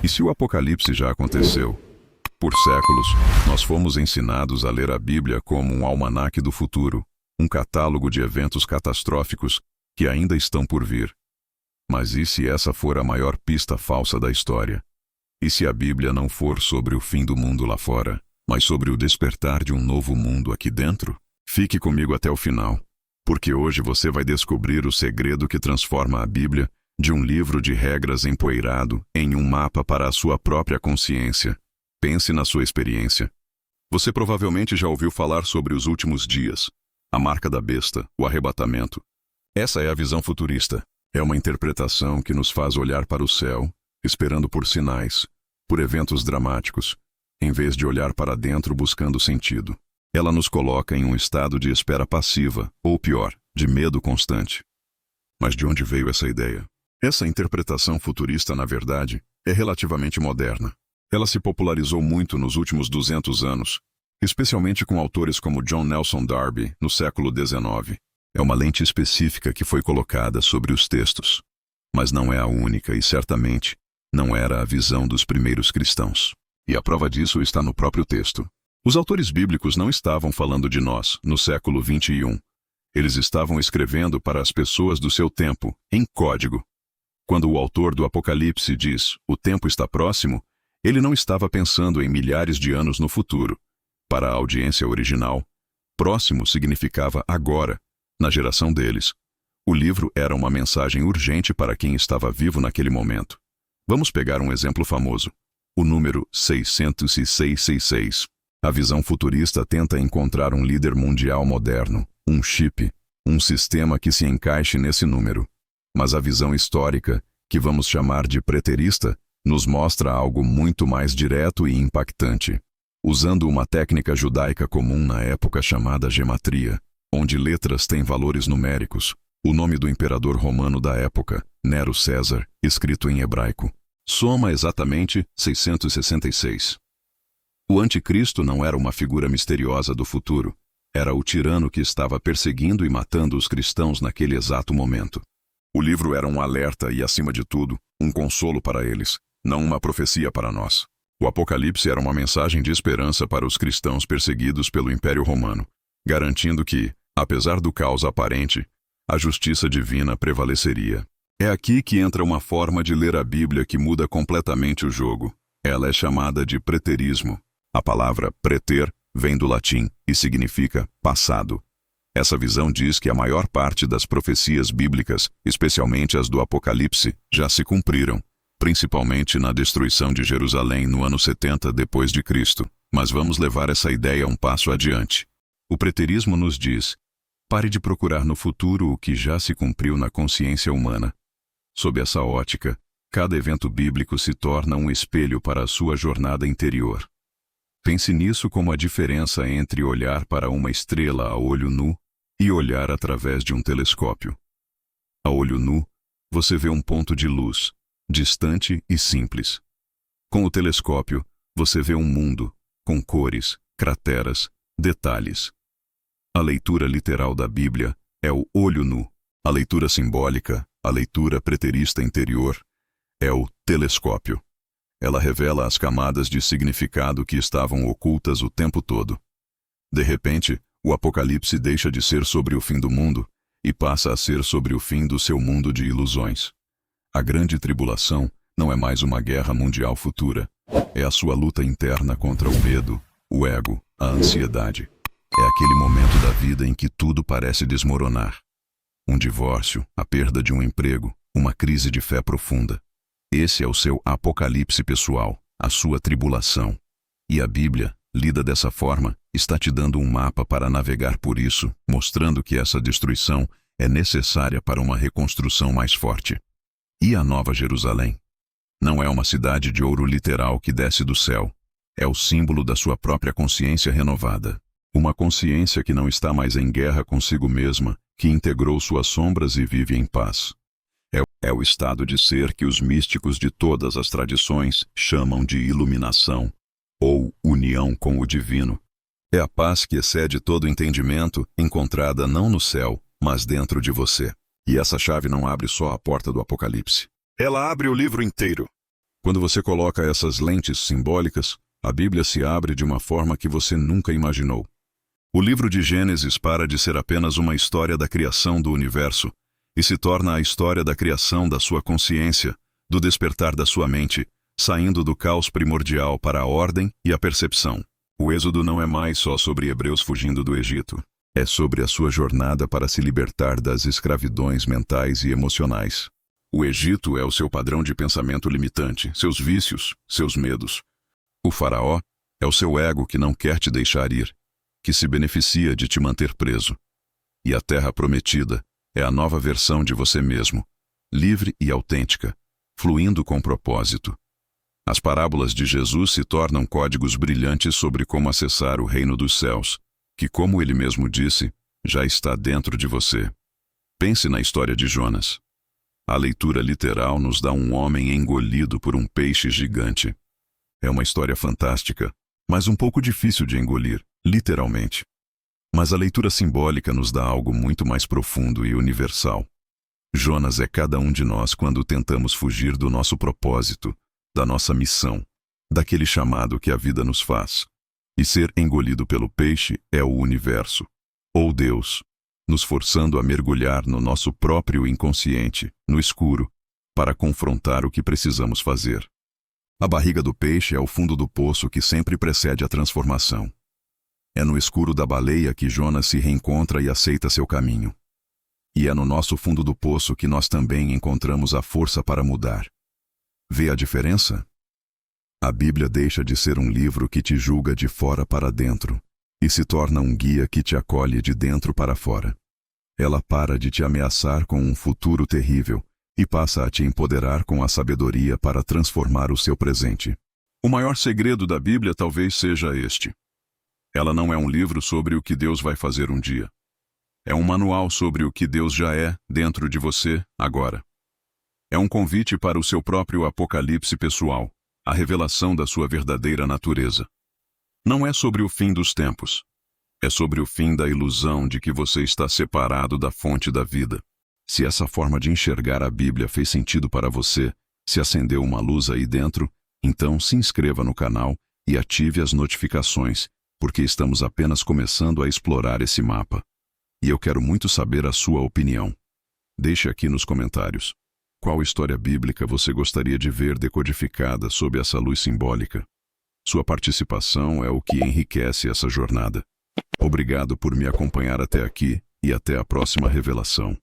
E se o Apocalipse já aconteceu? Por séculos, nós fomos ensinados a ler a Bíblia como um almanaque do futuro, um catálogo de eventos catastróficos que ainda estão por vir. Mas e se essa for a maior pista falsa da história? E se a Bíblia não for sobre o fim do mundo lá fora, mas sobre o despertar de um novo mundo aqui dentro? Fique comigo até o final, porque hoje você vai descobrir o segredo que transforma a Bíblia de um livro de regras empoeirado em um mapa para a sua própria consciência. Pense na sua experiência. Você provavelmente já ouviu falar sobre os últimos dias, a marca da besta, o arrebatamento. Essa é a visão futurista. É uma interpretação que nos faz olhar para o céu, esperando por sinais, por eventos dramáticos, em vez de olhar para dentro buscando sentido. Ela nos coloca em um estado de espera passiva, ou pior, de medo constante. Mas de onde veio essa ideia? Essa interpretação futurista, na verdade, é relativamente moderna. Ela se popularizou muito nos últimos 200 anos, especialmente com autores como John Nelson Darby, no século XIX. É uma lente específica que foi colocada sobre os textos, mas não é a única e certamente não era a visão dos primeiros cristãos. E a prova disso está no próprio texto. Os autores bíblicos não estavam falando de nós, no século XXI. Eles estavam escrevendo para as pessoas do seu tempo, em código. Quando o autor do Apocalipse diz, o tempo está próximo, ele não estava pensando em milhares de anos no futuro. Para a audiência original, próximo significava agora, na geração deles. O livro era uma mensagem urgente para quem estava vivo naquele momento. Vamos pegar um exemplo famoso. O número 666. A visão futurista tenta encontrar um líder mundial moderno, um chip, um sistema que se encaixe nesse número. Mas a visão histórica, que vamos chamar de preterista, nos mostra algo muito mais direto e impactante. Usando uma técnica judaica comum na época chamada gematria, onde letras têm valores numéricos, o nome do imperador romano da época, Nero César, escrito em hebraico, soma exatamente 666. O anticristo não era uma figura misteriosa do futuro, era o tirano que estava perseguindo e matando os cristãos naquele exato momento. O livro era um alerta e, acima de tudo, um consolo para eles, não uma profecia para nós. O Apocalipse era uma mensagem de esperança para os cristãos perseguidos pelo Império Romano, garantindo que, apesar do caos aparente, a justiça divina prevaleceria. É aqui que entra uma forma de ler a Bíblia que muda completamente o jogo. Ela é chamada de preterismo. A palavra preter vem do latim e significa passado. Essa visão diz que a maior parte das profecias bíblicas, especialmente as do Apocalipse, já se cumpriram, principalmente na destruição de Jerusalém no ano 70 depois de Cristo. Mas vamos levar essa ideia um passo adiante. O preterismo nos diz: pare de procurar no futuro o que já se cumpriu na consciência humana. Sob essa ótica, cada evento bíblico se torna um espelho para a sua jornada interior. Pense nisso como a diferença entre olhar para uma estrela a olho nu e olhar através de um telescópio. A olho nu, você vê um ponto de luz, distante e simples. Com o telescópio, você vê um mundo, com cores, crateras, detalhes. A leitura literal da Bíblia é o olho nu. A leitura simbólica, a leitura preterista interior, é o telescópio. Ela revela as camadas de significado que estavam ocultas o tempo todo. De repente, o Apocalipse deixa de ser sobre o fim do mundo e passa a ser sobre o fim do seu mundo de ilusões. A grande tribulação não é mais uma guerra mundial futura. É a sua luta interna contra o medo, o ego, a ansiedade. É aquele momento da vida em que tudo parece desmoronar. Um divórcio, a perda de um emprego, uma crise de fé profunda. Esse é o seu apocalipse pessoal, a sua tribulação. E a Bíblia, lida dessa forma, está te dando um mapa para navegar por isso, mostrando que essa destruição é necessária para uma reconstrução mais forte. E a Nova Jerusalém? Não é uma cidade de ouro literal que desce do céu. É o símbolo da sua própria consciência renovada. Uma consciência que não está mais em guerra consigo mesma, que integrou suas sombras e vive em paz. É o estado de ser que os místicos de todas as tradições chamam de iluminação, ou união com o divino. É a paz que excede todo entendimento, encontrada não no céu, mas dentro de você. E essa chave não abre só a porta do Apocalipse. Ela abre o livro inteiro. Quando você coloca essas lentes simbólicas, a Bíblia se abre de uma forma que você nunca imaginou. O livro de Gênesis para de ser apenas uma história da criação do universo e se torna a história da criação da sua consciência, do despertar da sua mente, saindo do caos primordial para a ordem e a percepção. O Êxodo não é mais só sobre hebreus fugindo do Egito. É sobre a sua jornada para se libertar das escravidões mentais e emocionais. O Egito é o seu padrão de pensamento limitante, seus vícios, seus medos. O faraó é o seu ego que não quer te deixar ir, que se beneficia de te manter preso. E a terra prometida é a nova versão de você mesmo, livre e autêntica, fluindo com propósito. As parábolas de Jesus se tornam códigos brilhantes sobre como acessar o reino dos céus, que, como ele mesmo disse, já está dentro de você. Pense na história de Jonas. A leitura literal nos dá um homem engolido por um peixe gigante. É uma história fantástica, mas um pouco difícil de engolir, literalmente. Mas a leitura simbólica nos dá algo muito mais profundo e universal. Jonas é cada um de nós quando tentamos fugir do nosso propósito, da nossa missão, daquele chamado que a vida nos faz. E ser engolido pelo peixe é o universo, ou Deus, nos forçando a mergulhar no nosso próprio inconsciente, no escuro, para confrontar o que precisamos fazer. A barriga do peixe é o fundo do poço que sempre precede a transformação. É no escuro da baleia que Jonas se reencontra e aceita seu caminho. E é no nosso fundo do poço que nós também encontramos a força para mudar. Vê a diferença? A Bíblia deixa de ser um livro que te julga de fora para dentro e se torna um guia que te acolhe de dentro para fora. Ela para de te ameaçar com um futuro terrível e passa a te empoderar com a sabedoria para transformar o seu presente. O maior segredo da Bíblia talvez seja este. Ela não é um livro sobre o que Deus vai fazer um dia. É um manual sobre o que Deus já é dentro de você agora. É um convite para o seu próprio apocalipse pessoal, a revelação da sua verdadeira natureza. Não é sobre o fim dos tempos. É sobre o fim da ilusão de que você está separado da fonte da vida. Se essa forma de enxergar a Bíblia fez sentido para você, se acendeu uma luz aí dentro, então se inscreva no canal e ative as notificações, porque estamos apenas começando a explorar esse mapa. E eu quero muito saber a sua opinião. Deixe aqui nos comentários. Qual história bíblica você gostaria de ver decodificada sob essa luz simbólica? Sua participação é o que enriquece essa jornada. Obrigado por me acompanhar até aqui e até a próxima revelação.